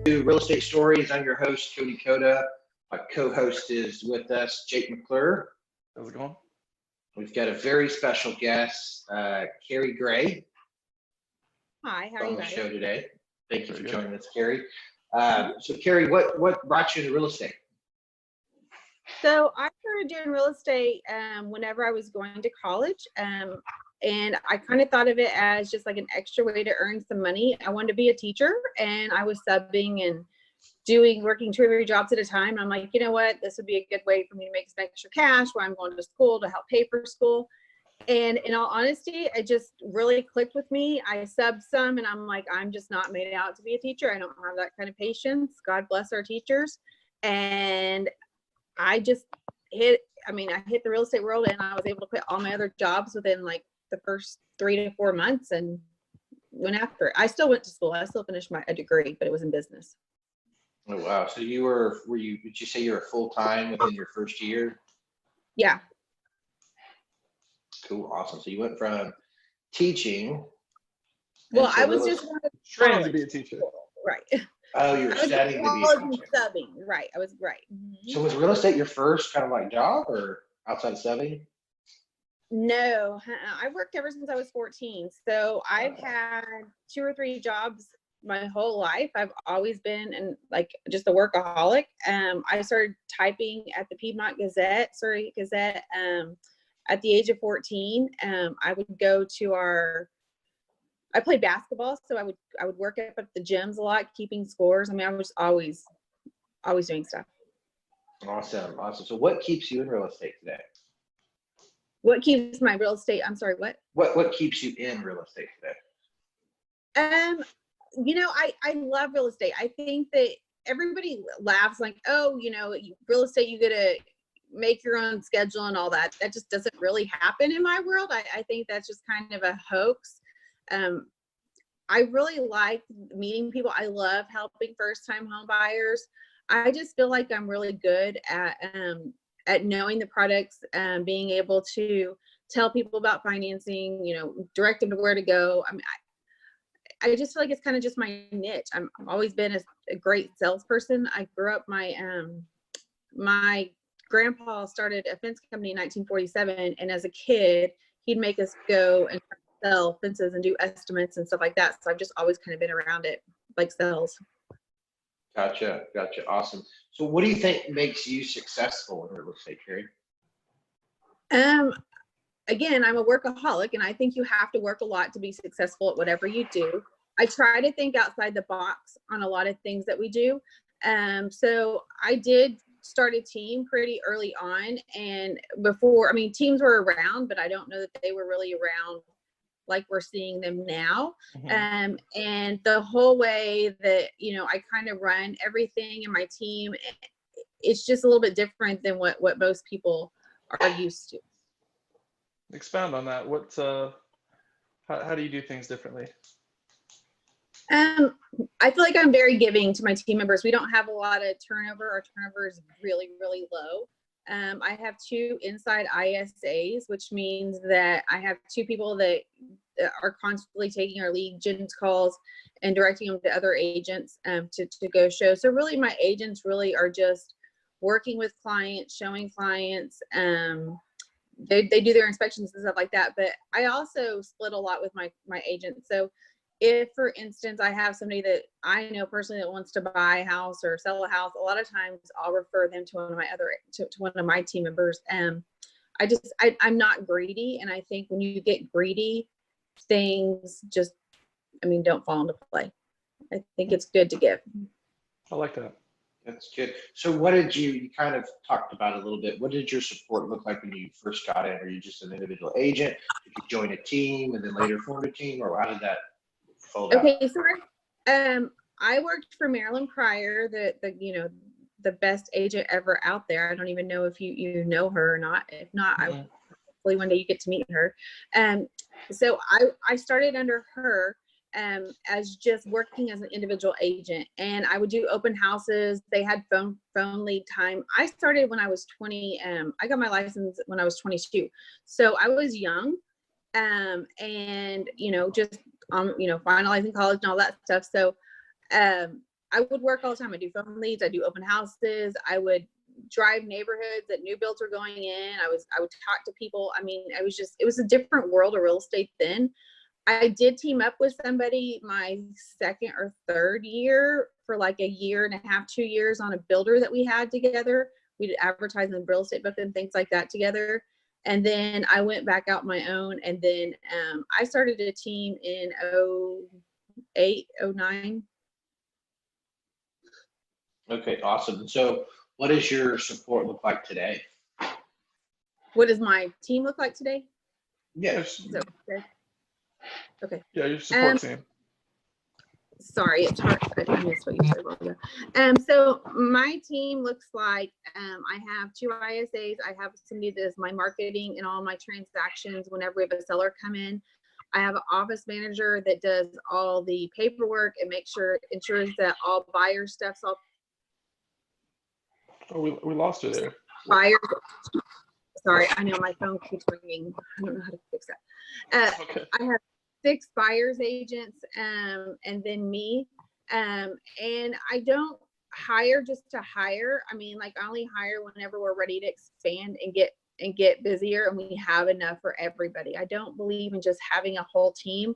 to Real Estate Stories. I'm your host, Cody Coda. My co-host is with us, Jake McClure. How's it going? We've got a very special guest, Keri Gray. Hi, how are you on the guys? show today. Thank you Very for good. joining us, Keri. So Keri, what brought you into real estate? So I started doing real estate whenever I was going to college. And I kind of thought of it as just like an extra way to earn some money. I wanted to be a teacher, and I was subbing and working 2 or 3 jobs at a time. And I'm like, you know what, this would be a good way for me to make some extra cash while I'm going to school to help pay for school. And in all honesty, it just really clicked with me. I subbed some, and I'm like, I'm just not made out to be a teacher. I don't have that kind of patience. God bless our teachers. And I just I hit the real estate world, and I was able to quit all my other jobs within like the first 3 to 4 months and went after it. I still went to school. I still finished a degree, but it was in business. Oh, wow. So did you say you were full-time within your first year? Yeah. Cool. Awesome. So you went from teaching. Well, I was just Trained to be a teacher. right. Oh, you were I was studying to be a college teacher. and subbing. Right. I was right. Mhm. So was real estate your first kind of like job or outside of subbing? No, I've worked ever since I was 14. So I've had 2 or 3 jobs my whole life. I've always been just a workaholic. I started typing at the Piedmont Gazette, Surrey Gazette, at the age of 14. I would go to I played basketball, so I would work up at the gyms a lot, keeping scores. I mean, I was always doing stuff. Awesome. So what keeps you in real estate today? What keeps my real estate? I'm sorry, what? What keeps you in real estate today? I love real estate. I think that everybody laughs like, oh, real estate, you get to make your own schedule and all that. That just doesn't really happen in my world. I think that's just kind of a hoax. I really like meeting people. I love helping first-time home buyers. I just feel like I'm really good at knowing the products, being able to tell people about financing, direct them to where to go. I mean, I just feel like it's kind of just my niche. I've always been a great salesperson. I grew up, my grandpa started a fence company in 1947. And as a kid, he'd make us go and sell fences and do estimates and stuff like that. So I've just always kind of been around it, like sales. Gotcha. Awesome. So what do you think makes you successful in real estate, Keri? Again, I'm a workaholic, and I think you have to work a lot to be successful at whatever you do. I try to think outside the box on a lot of things that we do. So I did start a team pretty early on, and teams were around, but I don't know that they were really around like we're seeing them now. Mm-hmm. And the whole way that, I kind of run everything in my team, it's just a little bit different than what most people are used to. Expound on that. How do you do things differently? I feel like I'm very giving to my team members. We don't have a lot of turnover. Our turnover is really, really low. I have 2 inside ISAs, which means that I have 2 people that are constantly taking our lead gens calls and directing them to other agents to go show. So really my agents really are just working with clients, showing clients. They do their inspections and stuff like that. But I also split a lot with my agents. So if, for instance, I have somebody that I know personally that wants to buy a house or sell a house, a lot of times I'll refer them to one of my team members. I'm not greedy. And I think when you get greedy, things just, don't fall into play. I think it's good to give. I like that. That's good. So what did you kind of talked about it a little bit. What did your support look like when you first got in? Were you just an individual agent? Did you join a team and then later form a team, or how did that fold out? Okay, so I worked for Marilyn Pryor, the best agent ever out there. I don't even know if you know her or not. If not, Mm-hmm. hopefully one day you get to meet her. So I started under her as just working as an individual agent, and I would do open houses. They had phone lead time. I started when I was 20. I got my license when I was 22. So I was young, and just finalizing college and all that stuff. So I would work all the time. I do phone leads, I do open houses, I would drive neighborhoods that new builds were going in. I would talk to people. I mean, it was a different world of real estate then. I did team up with somebody my second or third year for like a year and a half, 2 years on a builder that we had together. We did advertising the real estate book and things like that together. And then I went back out my own. And then I started a team in 08, 09. Okay, awesome. So what does your support look like today? What does my team look like today? Yes. So, okay. Yeah, your support team. Sorry, it's hard. I missed what you said a while ago. So my team looks like I have 2 ISAs. I have somebody that does my marketing and all my transactions whenever we have a seller come in. I have an office manager that does all the paperwork and ensures that all buyer stuff's all. Oh, we lost her there. Buyers. Sorry, I know my phone keeps ringing. I don't know how to fix that. Okay. I have 6 buyers agents, and then me. And I don't hire just to hire. I mean, like I only hire whenever we're ready to expand and get busier and we have enough for everybody. I don't believe in just having a whole team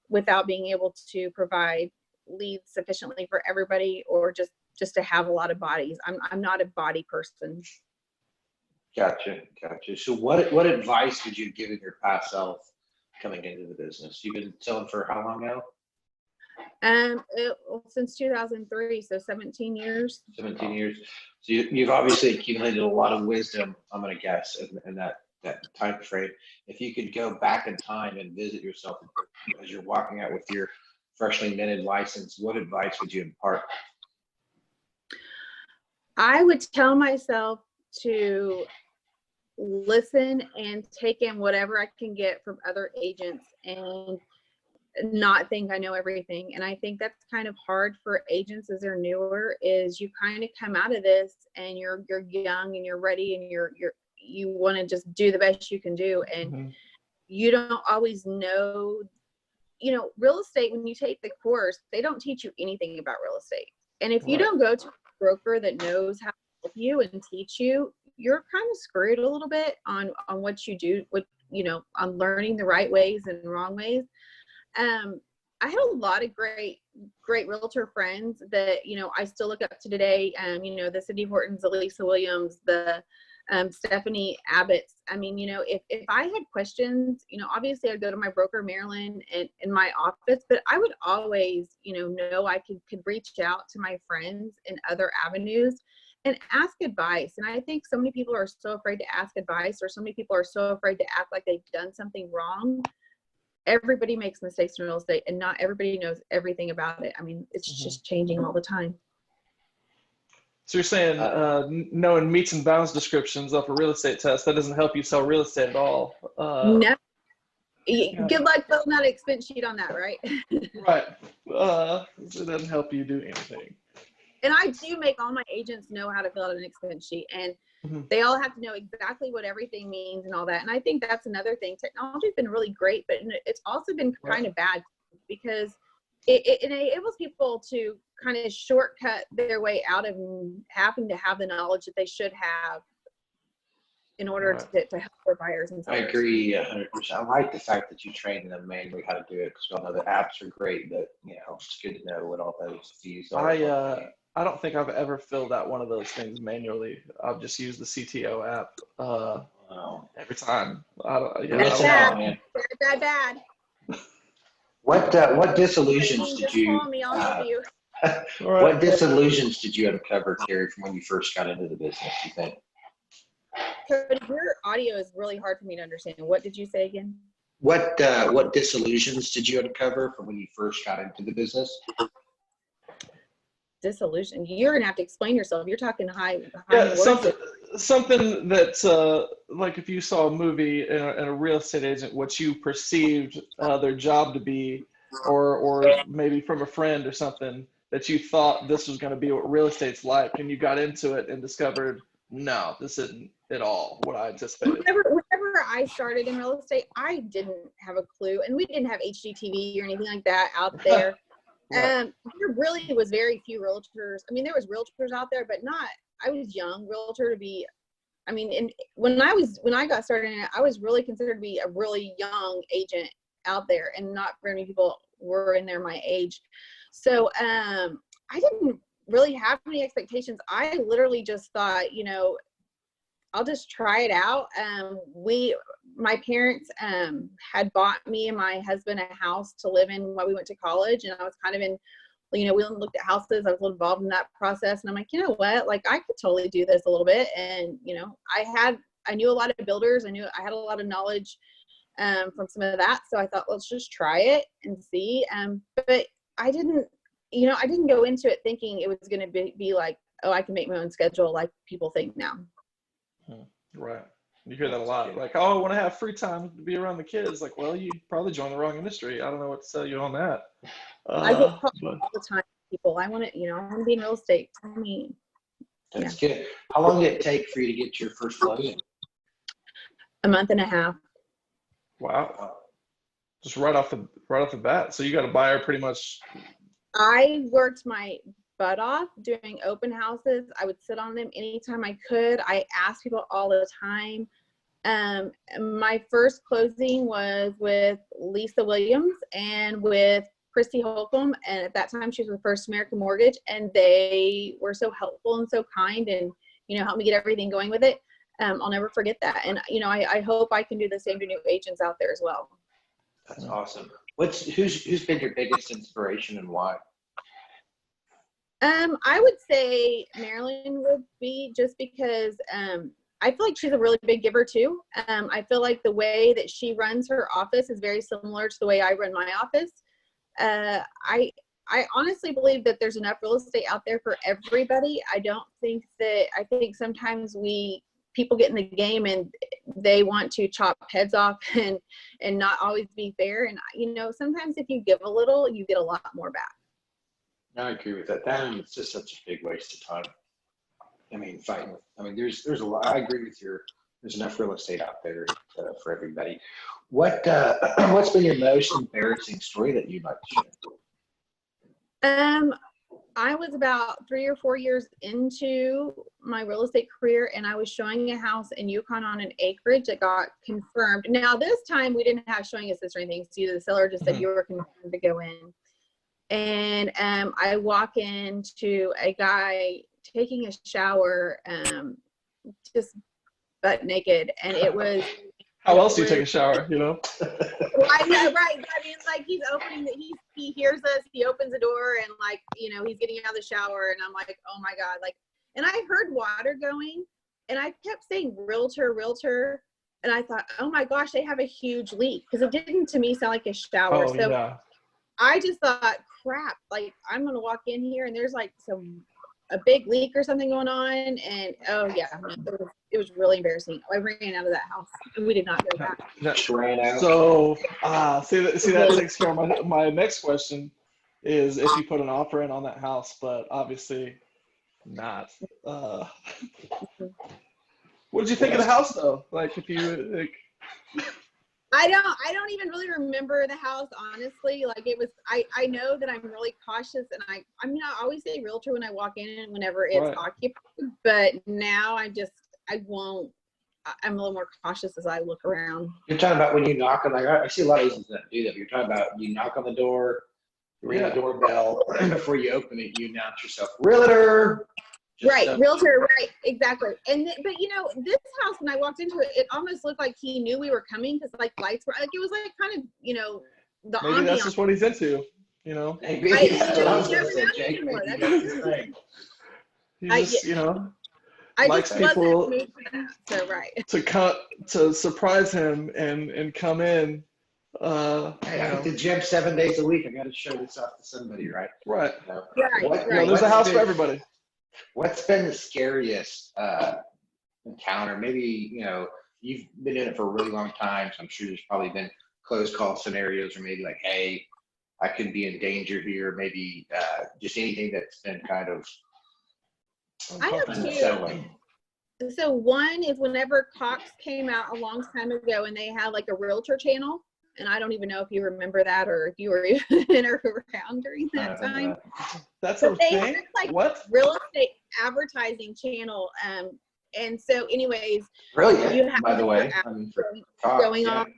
without being able to provide leads sufficiently for everybody, or just to have a lot of bodies. I'm not a body person. Gotcha. So what advice would you have given your past self coming into the business? You've been selling for how long now? Since 2003, so 17 years. 17 years. So you've obviously accumulated a lot of wisdom, I'm going to guess, in that time frame. If you could go back in time and visit yourself as you're walking out with your freshly minted license, what advice would you impart? I would tell myself to listen and take in whatever I can get from other agents and not think I know everything. And I think that's kind of hard for agents as they're newer, is you kind of come out of this and you're young and you're ready and you want to just do the best you can do. And you don't always know, real estate, when you take the course, they don't teach you anything about real estate. And if you don't go to a broker that knows how to help you and teach you, you're kind of screwed a little bit on what you do, on learning the right ways and wrong ways. I had a lot of great realtor friends that, I still look up to today. The Cindy Hortons, the Lisa Williams, the Stephanie Abbott's. I mean, if I had questions, obviously I'd go to my broker, Marilyn, and in my office, but I would always, know I could reach out to my friends in other avenues and ask advice. And I think so many people are so afraid to ask advice, or so many people are so afraid to act like they've done something wrong. Everybody makes mistakes in real estate, and not everybody knows everything about it. I mean, it's just changing all the time. So you're saying knowing meets and bounds descriptions of a real estate test, that doesn't help you sell real estate at all? No. Good luck filling out an expense sheet on that, right? Right. It doesn't help you do anything. And I do make all my agents know how to fill out an expense sheet, and they all have to know exactly what everything means and all that. And I think that's another thing. Technology's been really great, but it's also been kind of bad, because it enables people to kind of shortcut their way out of having to have the knowledge that they should have in order to help their buyers and sellers. I agree 100%. I like the fact that you train them manually how to do it, because we all know the apps are great, but it's good to know what all those fees are. I don't think I've ever filled out one of those things manually. I've just used the CTO app every time. Bad. What disillusions did you? What disillusions did you uncover, Keri, from when you first got into the business, you think? Your audio is really hard for me to understand. What did you say again? What disillusions did you uncover from when you first got into the business? Disillusion. You're gonna have to explain yourself. You're talking high something that like if you saw a movie and a real estate agent, what you perceived their job to be, or maybe from a friend or something, that you thought this was going to be what real estate's like, and you got into it and discovered, no, this isn't at all what I anticipated. Whenever I started in real estate, I didn't have a clue, and we didn't have HGTV or anything like that out there. There really was very few realtors. I mean, there was realtors out there, but not, I was young realtor to be, I mean, and when I got started in it, I was really considered to be a really young agent out there, and not very many people were in there my age. So I didn't really have any expectations. I literally just thought, you know, I'll just try it out. My parents had bought me and my husband a house to live in while we went to college, and I was kind of in, you know, we looked at houses. I was involved in that process, and I'm like, you know what, like I could totally do this a little bit. And you know, I knew a lot of builders. I had a lot of knowledge from some of that, so I thought, let's just try it and see. But I didn't go into it thinking it was going to be like, oh, I can make my own schedule like people think now. Right. You hear that a lot. Like, oh, I want to have free time to be around the kids. Like, well, you probably joined the wrong industry. I don't know what to tell you on that. I get called all the time, people. I want to be in real estate. I mean, That's good. How long did it take for you to get your first closing? a month and a half. Wow. Just right off the bat. So you got a buyer pretty much. I worked my butt off doing open houses. I would sit on them anytime I could. I asked people all the time. My first closing was with Lisa Williams and with Christy Holcomb, and at that time she was with First American Mortgage, and they were so helpful and so kind, and you know, helped me get everything going with it. I'll never forget that, and you know, I hope I can do the same to new agents out there as well. That's awesome. Who's been your biggest inspiration and why? I would say Marilyn would be, just because I feel like she's a really big giver too. I feel like the way that she runs her office is very similar to the way I run my office. I honestly believe that there's enough real estate out there for everybody. I think sometimes people get in the game and they want to chop heads off and not always be fair. And you know, sometimes if you give a little, you get a lot more back. I agree with that. It's just such a big waste of time. I mean, there's a lot. I agree with there's enough real estate out there for everybody. What's been your most embarrassing story that you'd like to share? I was about 3 or 4 years into my real estate career, and I was showing a house in Yukon on an acreage that got confirmed. Now this time we didn't have showing assist or anything. So the seller just said you were confirmed to go in. And I walk into a guy taking a shower, just butt naked, and it was. How else do you take a shower, you know? I know, right? I mean, like he's opening he hears us, he opens the door, and like, you know, he's getting out of the shower, and I'm like, oh my God, like, and I heard water going, and I kept saying realtor, realtor, and I thought, oh my gosh, they have a huge leak, because it didn't to me sound like a shower. Oh, so yeah. I just thought, crap, like I'm gonna walk in here and there's like a big leak or something going on, and oh yeah, it was really embarrassing. I ran out of that house and we did not go back. So see that takes care of my next question, is if you put an offer in on that house, but obviously not. What did you think of the house though? Like, if you like. I don't even really remember the house, honestly. Like it was, I know that I'm really cautious, and I always say realtor when I walk in and whenever it's occupied, but now I'm a little more cautious as I look around. You're talking about when you knock on, like, I see a lot of agents that do that, but you're talking about you knock on the door, you ring the doorbell, and before you open it, you announce yourself, realtor. Right, realtor, right, exactly. But you know, this house, when I walked into it, it almost looked like he knew we were coming, because like lights were, like it was like kind of, you know, the maybe ambiance. That's just what he's into, you know. Maybe that's what I was gonna say, Jake. You know, I likes just people so right to surprise him and come in. Hey, I hit the gym 7 days a week. I got to show this off to somebody, right? Right. Right. You know, there's a house for everybody. What's been the scariest encounter? Maybe, you know, you've been in it for a really long time, so I'm sure there's probably been close call scenarios, or maybe like, hey, I could be in danger here. Maybe just anything that's been kind of unsettling. So one is whenever Cox came out a long time ago, and they had like a realtor channel. And I don't even know if you remember that or if you were even around during that time. That's But a they thing? had like What? real estate advertising channel. And so anyways, Brilliant, you have by the way. your I mean, going yeah. on.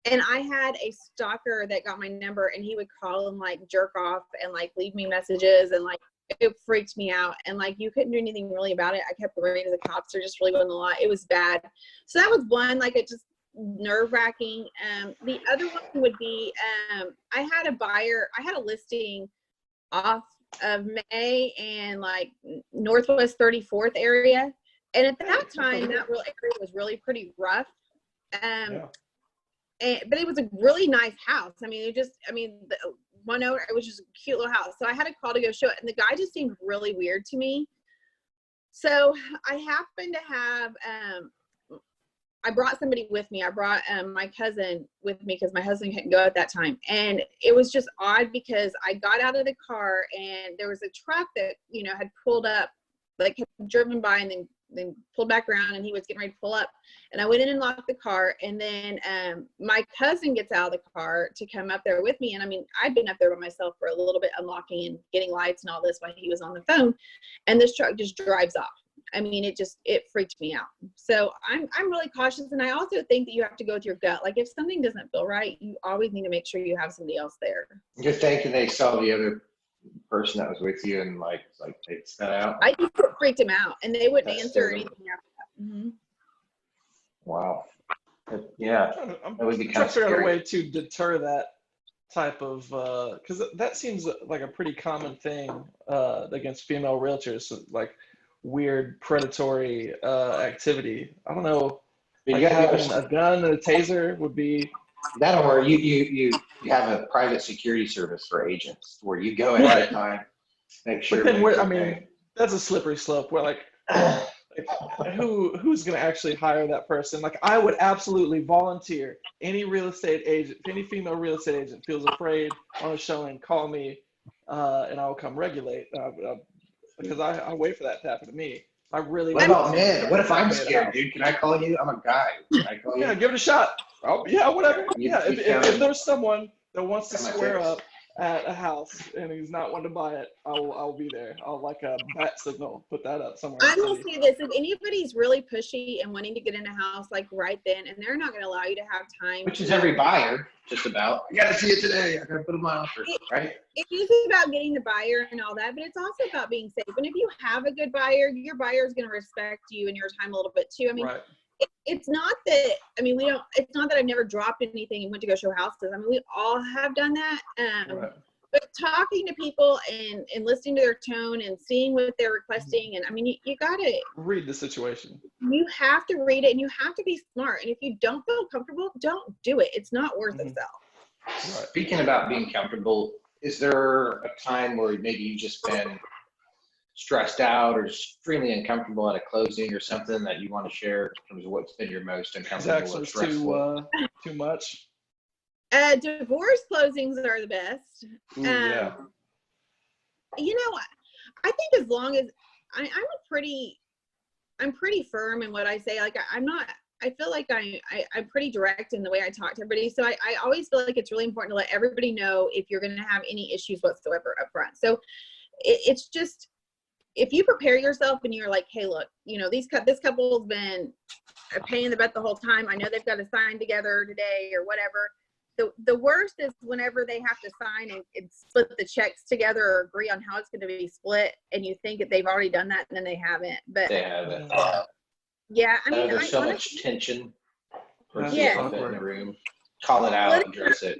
And I had a stalker that got my number, and he would call and like jerk off and like leave me messages, and like it freaked me out. And like you couldn't do anything really about it. I kept going to the cops. There just really wasn't a lot. It was bad. So that was one, like it just nerve wracking. The other one would be I had a listing off of May and like Northwest 34th area. And at that time, that real area was really pretty rough. But it was a really nice house. I mean, the one owner, it was just a cute little house. So I had a call to go show it, and the guy just seemed really weird to me. So I happened to have, I brought somebody with me. I brought my cousin with me because my husband couldn't go at that time. And it was just odd because I got out of the car and there was a truck that, had pulled up, like had driven by and then pulled back around, and he was getting ready to pull up. And I went in and locked the car. And then my cousin gets out of the car to come up there with me. And I mean, I'd been up there by myself for a little bit, unlocking and getting lights and all this while he was on the phone. And this truck just drives off. I mean, it freaked me out. So I'm really cautious. And I also think that you have to go with your gut. Like if something doesn't feel right, you always need to make sure you have somebody else there. You're thinking they saw the other person that was with you and like takes that out? I think it freaked him out, and they wouldn't That's answer terrible. anything after that. Mm-hmm. Wow. Yeah. I'm That would be trying kind to of figure out a scary. way to deter that type of, because that seems like a pretty common thing against female realtors, like weird predatory activity. I don't know, You like gotta having go a gun and a taser would be. that, or you have a private security service for agents where you go ahead of time, make sure But then everything's I okay. mean, that's a slippery slope. Where like who's gonna actually hire that person? Like I would absolutely volunteer. Any real estate agent, if any female real estate agent feels afraid on a showing, call me, and I will come regulate. Because I wait for that to happen to me. I really. What want about someone men? to What if I'm come to the scared, house. dude? Can I call you? I'm a guy. Can I call you? Yeah, give it a shot. Oh, yeah, whatever. You- Yeah, you if there's someone that wants to Got my square tips. up at a house and he's not one to buy it, I'll be there. I'll like a bat signal, put that up somewhere. I will say this: if anybody's really pushy and wanting to get in a house like right then, and they're not going to allow you to have time, Which is every buyer, just about. I gotta see it today. I gotta put in my offer, right? It is about getting the buyer and all that, but it's also about being safe. And if you have a good buyer, your buyer is going to respect you and your time a little bit too. I mean, Right. it's not that. I mean, it's not that I've never dropped anything and went to go show houses. I mean, we all have done that. Right. But talking to people and listening to their tone and seeing what they're requesting, and I mean, you gotta Read the situation. you have to read it and you have to be smart. And if you don't feel comfortable, don't do it. It's not worth Mhm. itself. Right. Speaking about being comfortable, is there a time where maybe you've just been stressed out or extremely uncomfortable at a closing or something that you want to share in terms of what's been your most uncomfortable Jackson or was stressful? too much. Divorce closings are the best. Ooh, yeah. You know, I think as long as I'm pretty firm in what I say. Like I feel like I'm pretty direct in the way I talk to everybody. So I always feel like it's really important to let everybody know if you're going to have any issues whatsoever up front. So it's just, if you prepare yourself and you're like, hey, look, this couple's been a pain in the butt the whole time. I know they've got to sign together today or whatever. The worst is whenever they have to sign and split the checks together or agree on how it's going to be split, and you think that they've already done that and then they haven't. But They haven't. yeah, I mean, There's so honestly, much tension. That's Yeah. In the room. Call it out, address it.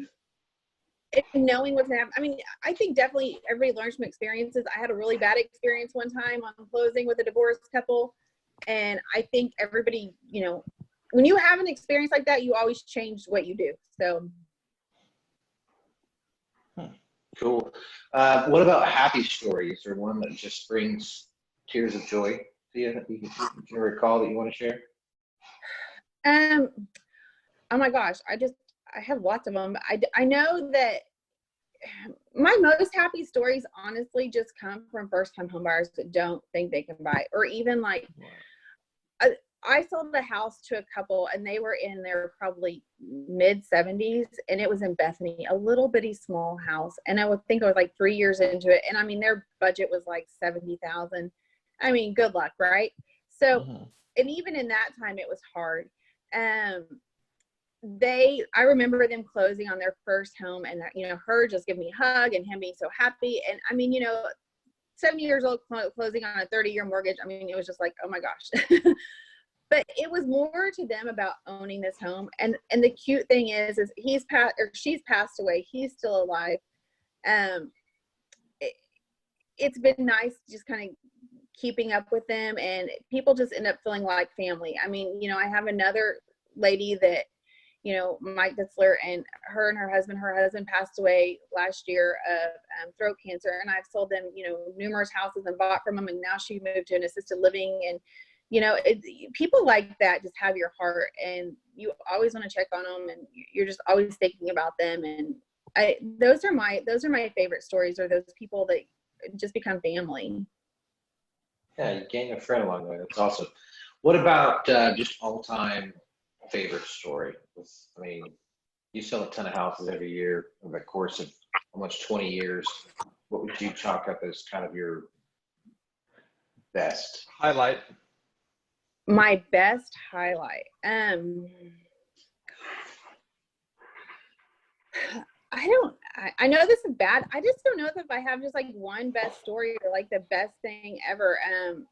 and knowing what's happening. I mean, I think definitely everybody learns from experiences. I had a really bad experience one time on closing with a divorced couple, and I think everybody, when you have an experience like that, you always change what you do. So. Cool. What about happy stories or one that just brings tears of joy to you that you can recall that you want to share? Oh my gosh, I have lots of them. I know that my most happy stories honestly just come from first time home buyers that don't think they can buy, or even like I sold a house to a couple and they were in their probably mid 70s, and it was in Bethany, a little bitty small house. And I would think I was like 3 years into it. And I mean, their budget was like 70,000. I mean, good luck, right? So, and even in that time, it was hard. I remember them closing on their first home, and you know, her just giving me a hug and him being so happy. And I mean, you know, 70 years old closing on a 30-year mortgage. I mean, it was just like, oh my gosh. But it was more to them about owning this home. And the cute thing is she's passed away. He's still alive. It's been nice just kind of keeping up with them, and people just end up feeling like family. I mean, you know, I have another lady that, you know, Mike Ditzler, and her husband passed away last year of throat cancer. And I've sold them, you know, numerous houses and bought from them. And now she moved to an assisted living. And, you know, people like that just have your heart, and you always want to check on them, and you're just always thinking about them. And those are my favorite stories, are those people that just become family. Yeah, you gain a friend along the way. That's awesome. What about just all-time favorite story? I mean, you sell a ton of houses every year over the course of almost 20 years. What would you chalk up as kind of your best highlight? My best highlight. I know this is bad. I just don't know if I have just like one best story or like the best thing ever.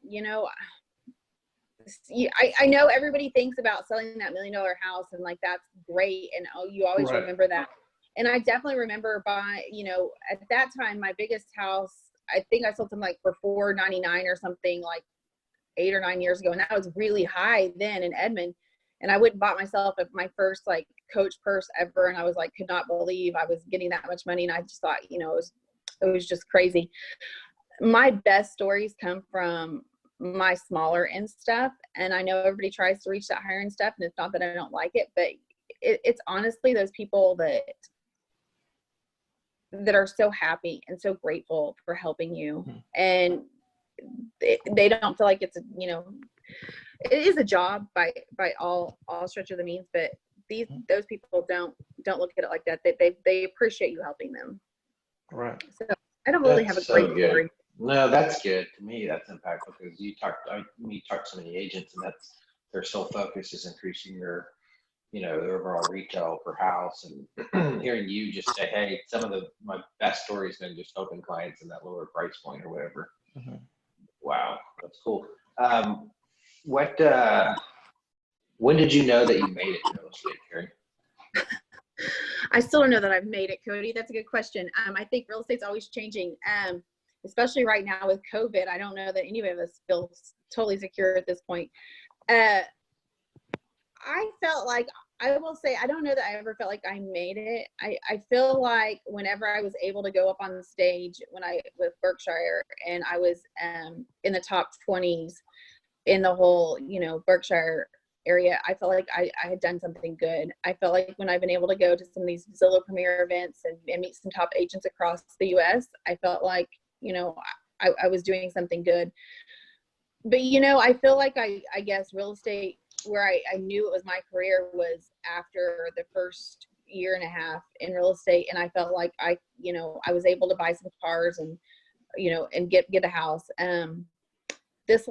You know, I know everybody thinks about selling that $1 million house, and like, that's great. And you always remember that. And I definitely remember you know, at that time, my biggest house, I think I sold something like for $499 or something, like 8 or 9 years ago. And that was really high then in Edmond. And I went and bought myself my first like Coach purse ever. And I was like, could not believe I was getting that much money. And I just thought, you know, it was just crazy. My best stories come from my smaller end stuff. And I know everybody tries to reach that higher end stuff. And it's not that I don't like it, but it's honestly those people that are so happy and so grateful for helping you. And they don't feel like it's, you know, it is a job by all stretch of the means, but those people don't look at it like that. They appreciate you helping them. Right. So I don't really have a great story. No, that's good. To me, that's impactful, because you talk to so many agents, and that's their sole focus is increasing their, you know, their overall retail per house. And hearing you just say, hey, some of my best stories been just helping clients in that lower price point or whatever. Wow, that's cool. When did you know that you made it in real estate, Keri? I still don't know that I've made it, Cody. That's a good question. I think real estate's always changing, especially right now with COVID. I don't know that any of us feel totally secure at this point. I felt like, I will say, I don't know that I ever felt like I made it. I feel like whenever I was able to go up on the stage with Berkshire, and I was in the top 20s in the whole, you know, Berkshire area, I felt like I had done something good. I felt like when I've been able to go to some of these Zillow Premier events and meet some top agents across the US, I felt like, you know, I was doing something good. But, you know, I feel like I guess real estate, where I knew it was my career, was after the first year and a half in real estate. And I felt like I was able to buy some cars and, you know, and get a house. This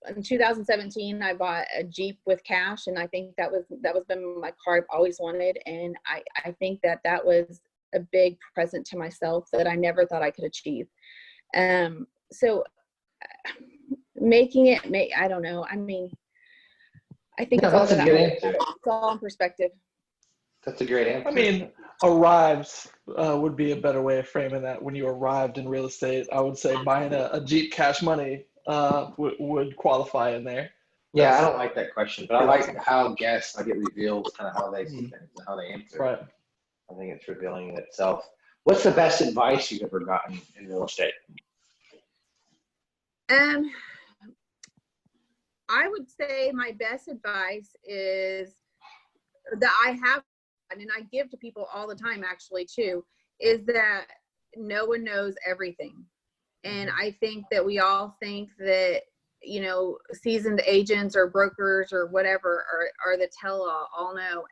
in 2017, I bought a Jeep with cash, and I think that was been my car I've always wanted. And I think that was a big present to myself that I never thought I could achieve. So making it, I don't know. I mean, I think it's all in perspective. That's a great answer. I mean, arrived would be a better way of framing that. When you arrived in real estate, I would say buying a Jeep cash money would qualify in there. Yeah, I don't like that question, but I like how guests, like, it reveals kind of how they see things and how they answer. Right. I think it's revealing in itself. What's the best advice you've ever gotten in real estate? I would say my best advice is that I have, and I give to people all the time actually too, is that no one knows everything. And I think that we all think that seasoned agents or brokers or whatever are the all know.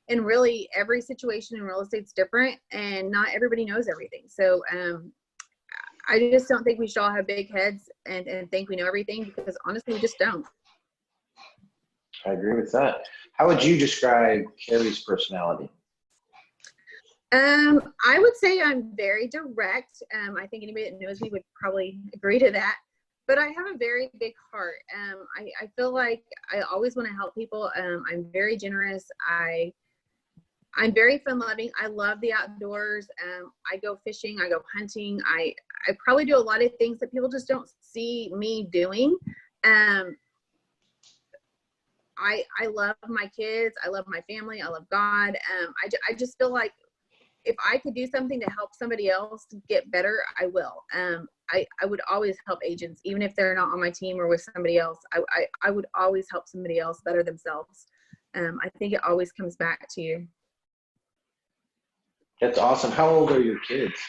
And really every situation in real estate's different, and not everybody knows everything. So I just don't think we should all have big heads and think we know everything, because honestly, we just don't. I agree with that. How would you describe Keri's personality? I would say I'm very direct. I think anybody that knows me would probably agree to that. But I have a very big heart. I feel like I always want to help people. I'm very generous. I'm very fun loving. I love the outdoors. I go fishing. I go hunting. I probably do a lot of things that people just don't see me doing. I love my kids. I love my family. I love God. I just feel like if I could do something to help somebody else get better, I will. I would always help agents, even if they're not on my team or with somebody else. I would always help somebody else better themselves. I think it always comes back to you. That's awesome. How old are your kids?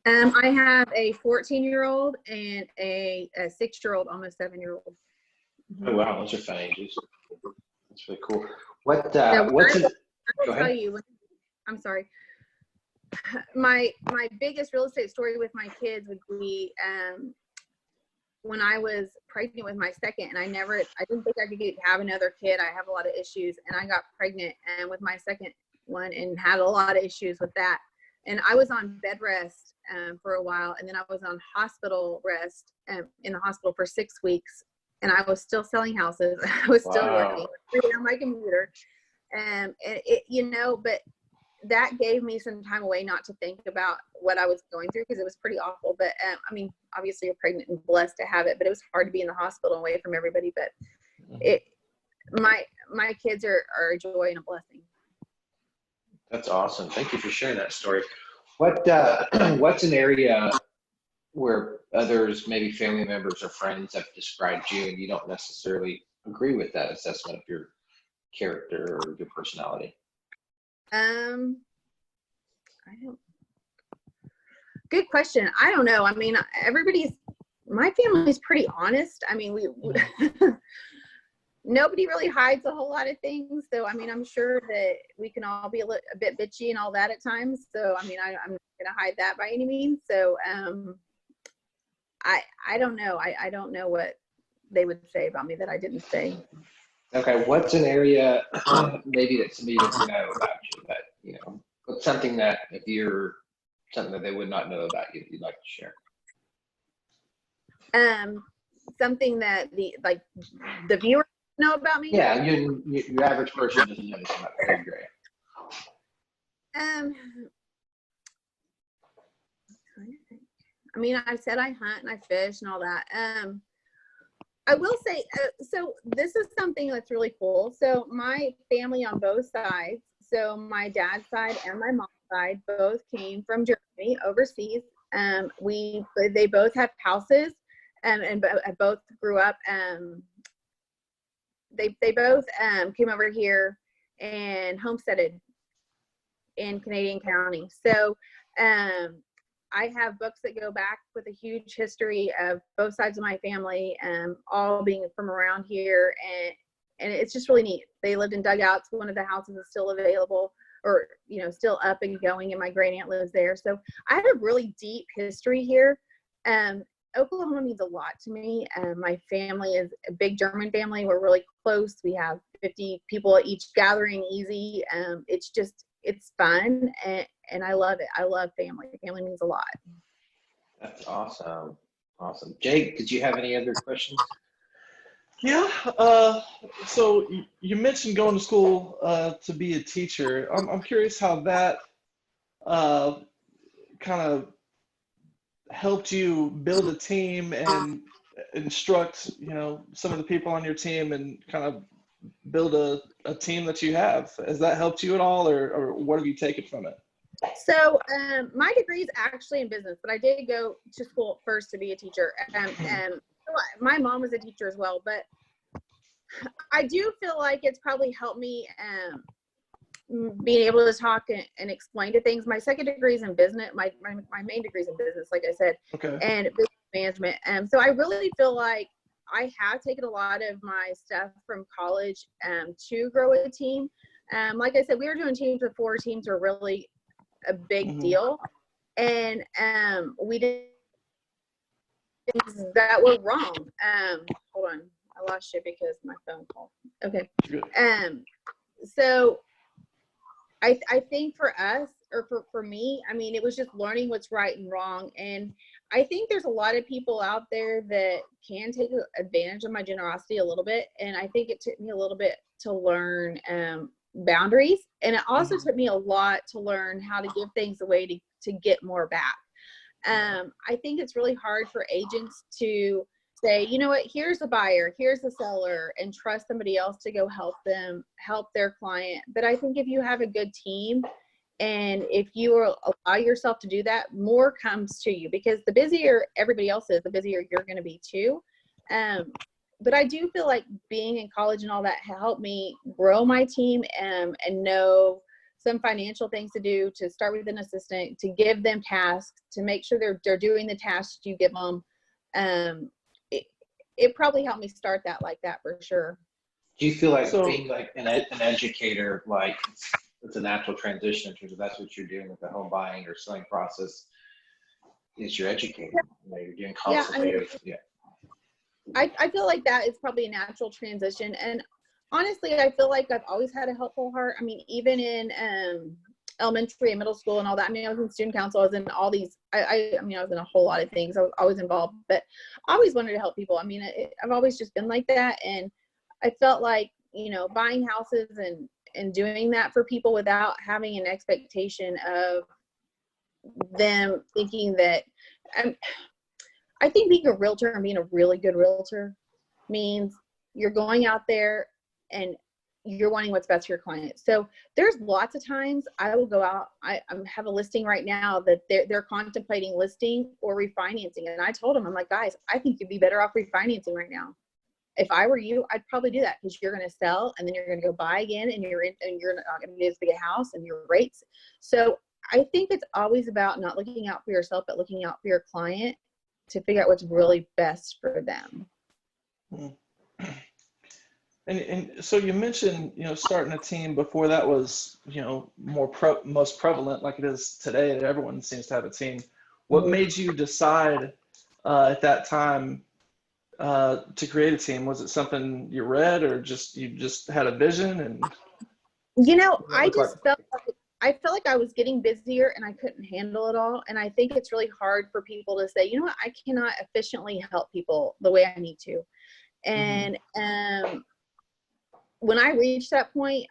I have a 14-year-old and a 6-year-old, almost 7-year-old. Oh wow, those are fun ages. That's really cool. What's I it? will Go tell ahead. you. I'm sorry. My biggest real estate story with my kids would be when I was pregnant with my second, and I didn't think I could have another kid. I have a lot of issues, and I got pregnant and with my second one and had a lot of issues with that. And I was on bed rest for a while, and then I was on hospital rest in the hospital for 6 weeks, and I was still selling houses. I was still working on my computer, and but that gave me some time away not to think about what I was going through, because it was pretty awful. But obviously you're pregnant and blessed to have it, but it was hard to be in the hospital away from everybody. But my kids are a joy and a blessing. That's awesome. Thank you for sharing that story. What's an area where others, maybe family members or friends, have described you and you don't necessarily agree with that assessment of your character or your personality? Good question. I don't know. I mean, my family's pretty honest. I mean, we nobody really hides a whole lot of things. So, I mean, I'm sure that we can all be a bit bitchy and all that at times. So, I mean, I'm not going to hide that by any means. So, I don't know. I don't know what they would say about me that I didn't say. Okay, what's an area maybe that somebody doesn't know about you, but what's something that something that they would not know about you that you'd like to share? Something that the viewers know about me? Yeah, your average person doesn't know anything about Keri Gray. I mean, I've said I hunt and I fish and all that. I will say, so this is something that's really cool. So my family on both sides, so my dad's side and my mom's side, both came from Germany overseas. They both have houses, and both grew up. They both came over here and homesteaded in Canadian County. So I have books that go back with a huge history of both sides of my family, all being from around here, and it's just really neat. They lived in dugouts. One of the houses is still available, or still up and going, and my great aunt lives there. So I have a really deep history here. Oklahoma means a lot to me. My family is a big German family. We're really close. We have 50 people at each gathering, easy. It's fun, and I love it. I love family. Family means a lot. That's awesome. Awesome. Jake, did you have any other questions? Yeah. So you mentioned going to school to be a teacher. I'm curious how that kind of helped you build a team and instruct, some of the people on your team and kind of build a team that you have. Has that helped you at all, or what have you taken from it? So my degree is actually in business, but I did go to school first to be a teacher. And my mom was a teacher as well, but I do feel like it's probably helped me being able to talk and explain to things. My second degree is in business. My main degree is in business, like I said, Okay. and business management. So I really feel like I have taken a lot of my stuff from college to grow a team. Like I said, we were doing teams before. Teams were really a big deal. And we did things that were wrong. Hold on. I lost you because my phone called. Okay. So I think for us, or for me, I mean, it was just learning what's right and wrong. And I think there's a lot of people out there that can take advantage of my generosity a little bit. And I think it took me a little bit to learn boundaries. And it also took me a lot to learn how to give things away to get more back. I think it's really hard for agents to say, you know what, here's a buyer, here's a seller, and trust somebody else to go help their client. But I think if you have a good team, and if you allow yourself to do that, more comes to you, because the busier everybody else is, the busier you're going to be too. But I do feel like being in college and all that helped me grow my team and know some financial things to do, to start with an assistant, to give them tasks, to make sure they're doing the tasks you give them. It probably helped me start that like that for sure. Do you feel like being like an educator, like it's a natural transition in terms of that's what you're doing with the home buying or selling process, is you're educating, you're doing consultative. I feel like that is probably a natural transition. And honestly, I feel like I've always had a helpful heart. I mean, even in elementary and middle school and all that. I mean, I was in student council. I was in all these, I mean, I was in a whole lot of things. I was always involved, but I always wanted to help people. I mean, I've always just been like that. And I felt like, you know, buying houses and doing that for people without having an expectation of them thinking that, I think being a realtor and being a really good realtor means you're going out there and you're wanting what's best for your client. So there's lots of times I will go out. I have a listing right now that they're contemplating listing or refinancing. And I told them, I'm like, guys, I think you'd be better off refinancing right now. If I were you, I'd probably do that, because you're going to sell and then you're going to go buy again, and you're not going to get as big a house and your rates. So I think it's always about not looking out for yourself, but looking out for your client to figure out what's really best for them. And so you mentioned, you know, starting a team before that was, you know, most prevalent like it is today, that everyone seems to have a team. What made you decide at that time to create a team? Was it something you read, or you just had a vision? And you know, I felt like I was getting busier and I couldn't handle it all. And I think it's really hard for people to say, you know what, I cannot efficiently help people the way I need to. And when I reached that point,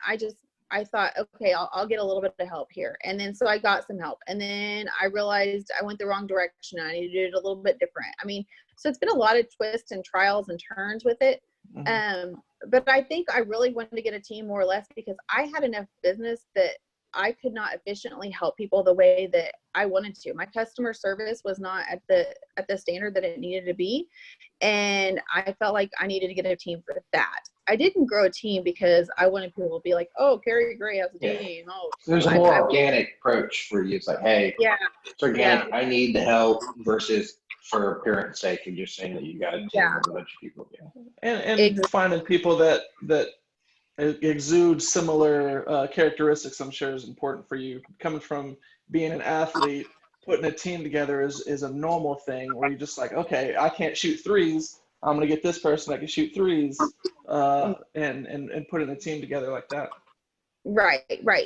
I thought, okay, I'll get a little bit of help here. And then, so I got some help, and then I realized I went the wrong direction. I needed to do it a little bit different. I mean, so it's been a lot of twists and trials and turns with it. But I think I really wanted to get a team more or less because I had enough business that I could not efficiently help people the way that I wanted to. My customer service was not at the standard that it needed to be. And I felt like I needed to get a team for that. I didn't grow a team because I wanted people to be like, oh, Keri Gray has a team. Oh, so there's a more organic approach for you. It's like, hey, it's organic. I need the help, versus for appearance sake, and just saying that you got a team of a bunch of people. And finding people that exude similar characteristics, I'm sure, is important for you. Coming from being an athlete, putting a team together is a normal thing, where you're just like, okay, I can't shoot threes, I'm gonna get this person that can shoot threes, and putting a team together like that. Right.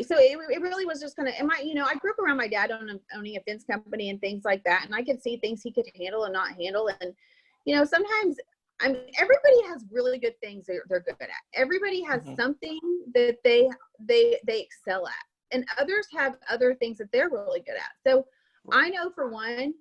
So it really was just kind of, I grew up around my dad owning a fence company and things like that, and I could see things he could handle and not handle. And sometimes, I mean, everybody has really good things they're good at. Everybody has something that they excel at, and others have other things that they're really good at. So I know, for one,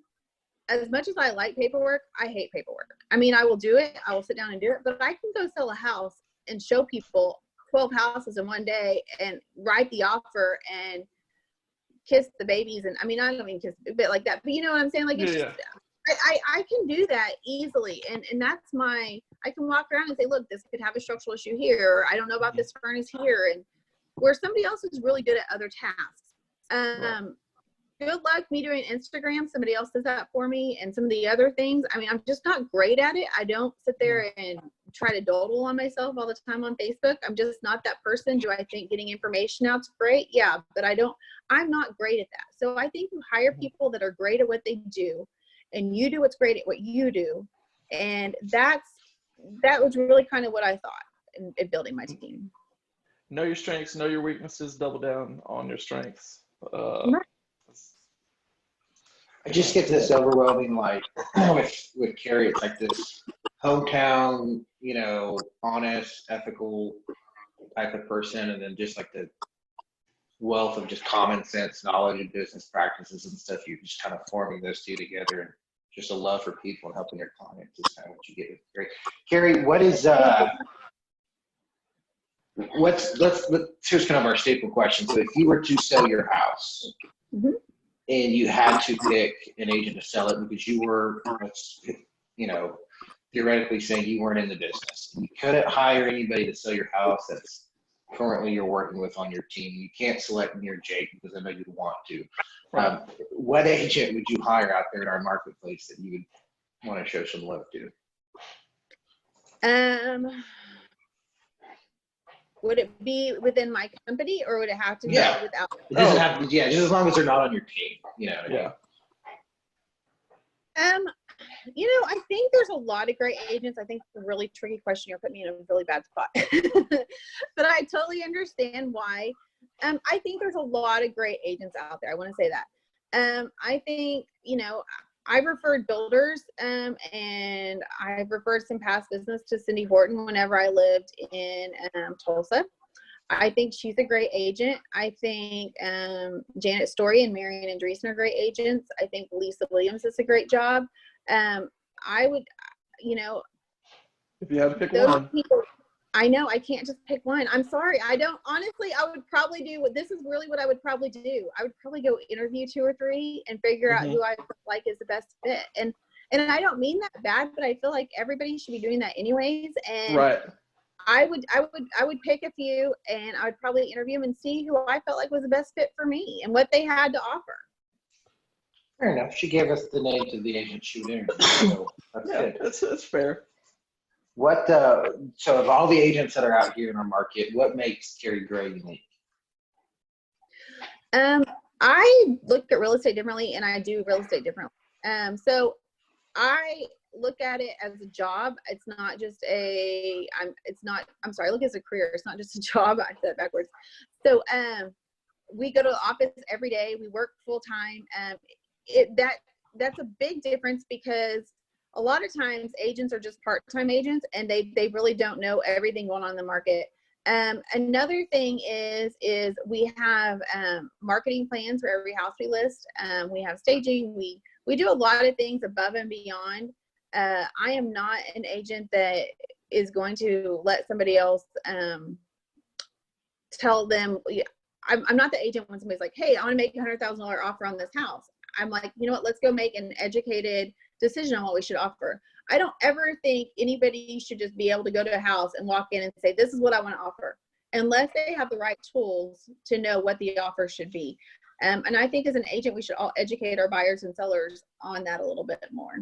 as much as I like paperwork, I hate paperwork. I mean, I will do it. I will sit down and do it, but I can go sell a house and show people 12 houses in one day and write the offer and kiss the babies. And I mean, I don't mean kiss a bit like that, but you know what I'm saying? Like, it's just, I can do that easily. And that's I can walk around and say, look, this could have a structural issue here. Or I don't know about this furnace here. And where somebody else is really good at other tasks. good luck me doing Instagram. Somebody else does that for me. And some of the other things, I mean, I'm just not great at it. I don't sit there and try to dawdle on myself all the time on Facebook. I'm just not that person. Do I think getting information out's great? Yeah, but I'm not great at that. So I think you hire people that are great at what they do, and you do what's great at what you do. And that was really kind of what I thought in building my team. Know your strengths, know your weaknesses, double down on your strengths. Right. I just get this overwhelming, like, with Keri, it's like this hometown, honest, ethical type of person, and then just like the wealth of just common sense knowledge and business practices and stuff. You're just kind of forming those two together, and just a love for people and helping your clients is kind of what you get with Keri. Keri, what is here's kind of our staple question. So if you were to sell your house, Mm-hmm. and you had to pick an agent to sell it because you were, theoretically saying you weren't in the business, you couldn't hire anybody to sell your house that's currently you're working with on your team. You can't select me or Jake because I know you'd want to. What agent would you hire out there in our marketplace that you would want to show some love to? Would it be within my company, or would it have to be Yeah. without? It doesn't have to, just as long as they're not on your team, Yeah. I think there's a lot of great agents. I think it's a really tricky question. You're putting me in a really bad spot. But I totally understand why. I think there's a lot of great agents out there. I want to say that. I think, I've referred builders, and I've referred some past business to Cindy Horton whenever I lived in Tulsa. I think she's a great agent. I think Janet Story and Marion Andreessen are great agents. I think Lisa Williams does a great job. I would, if you had to pick those one. people, I know I can't just pick one. I'm sorry. I would probably this is really what I would probably do. I would probably go interview 2 or 3 and figure out who I feel like is the best fit. And I don't mean that bad, but I feel like everybody should be doing that anyways. And Right. I would pick a few, and I would probably interview them and see who I felt like was the best fit for me and what they had to offer. Fair enough. She gave us the names of the agents she would interview. So that's good. That's fair. So of all the agents that are out here in our market, what makes Keri Gray unique? I look at real estate differently, and I do real estate differently. So I look at it as a job. It's not just I look at it as a career. It's not just a job. I said it backwards. So we go to the office every day. We work full time. That's a big difference, because a lot of times agents are just part-time agents, and they really don't know everything going on in the market. Another thing is we have marketing plans for every house we list. We have staging. We do a lot of things above and beyond. I am not an agent that is going to let somebody else tell them. I'm not the agent when somebody's like, hey, I want to make a $100,000 offer on this house. I'm like, you know what, let's go make an educated decision on what we should offer. I don't ever think anybody should just be able to go to a house and walk in and say, this is what I want to offer, unless they have the right tools to know what the offer should be. And I think as an agent, we should all educate our buyers and sellers on that a little bit more.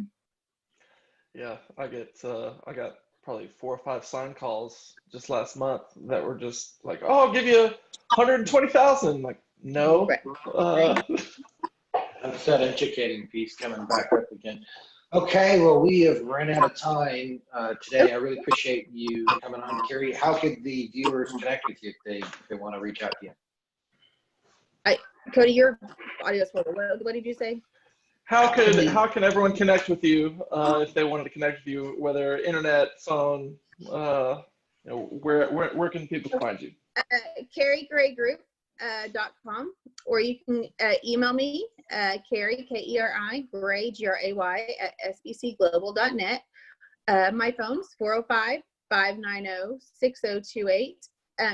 Yeah, I got probably 4 or 5 sign calls just last month that were just like, oh, I'll give you 120,000. Like, no. Right. That's that educating piece coming back up again. Okay, well, we have run out of time today. I really appreciate you coming on, Keri. How could the viewers connect with you if they want to reach out to you? Cody, your audio is horrible. What did you say? How can everyone connect with you if they wanted to connect with you, whether internet, phone, where can people find you? KeriGrayGroup.com, or you can email me, Keri, Keri, Gray, Gray, at sbcglobal.net. My phone's 405-590-6028.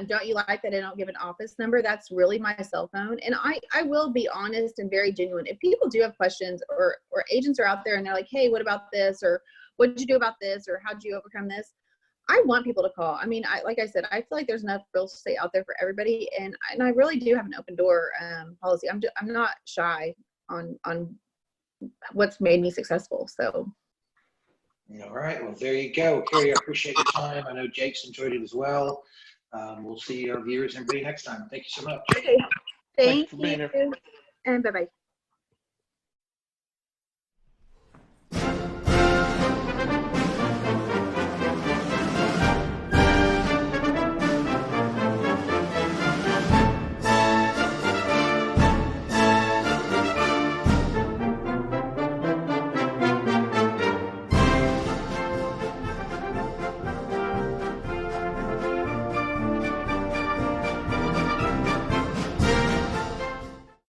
Don't you like that I don't give an office number? That's really my cell phone. And I will be honest and very genuine. If people do have questions, or agents are out there and they're like, hey, what about this? Or what did you do about this? Or how did you overcome this? I want people to call. I mean, like I said, I feel like there's enough real estate out there for everybody. And I really do have an open door policy. I'm not shy. on what's made me successful. So. All right. Well, there you go. Keri, I appreciate your time. I know Jake's enjoyed it as well. We'll see our viewers and everybody next time. Thank you so much. Okay. Thank you Thank for being here. you. And bye-bye.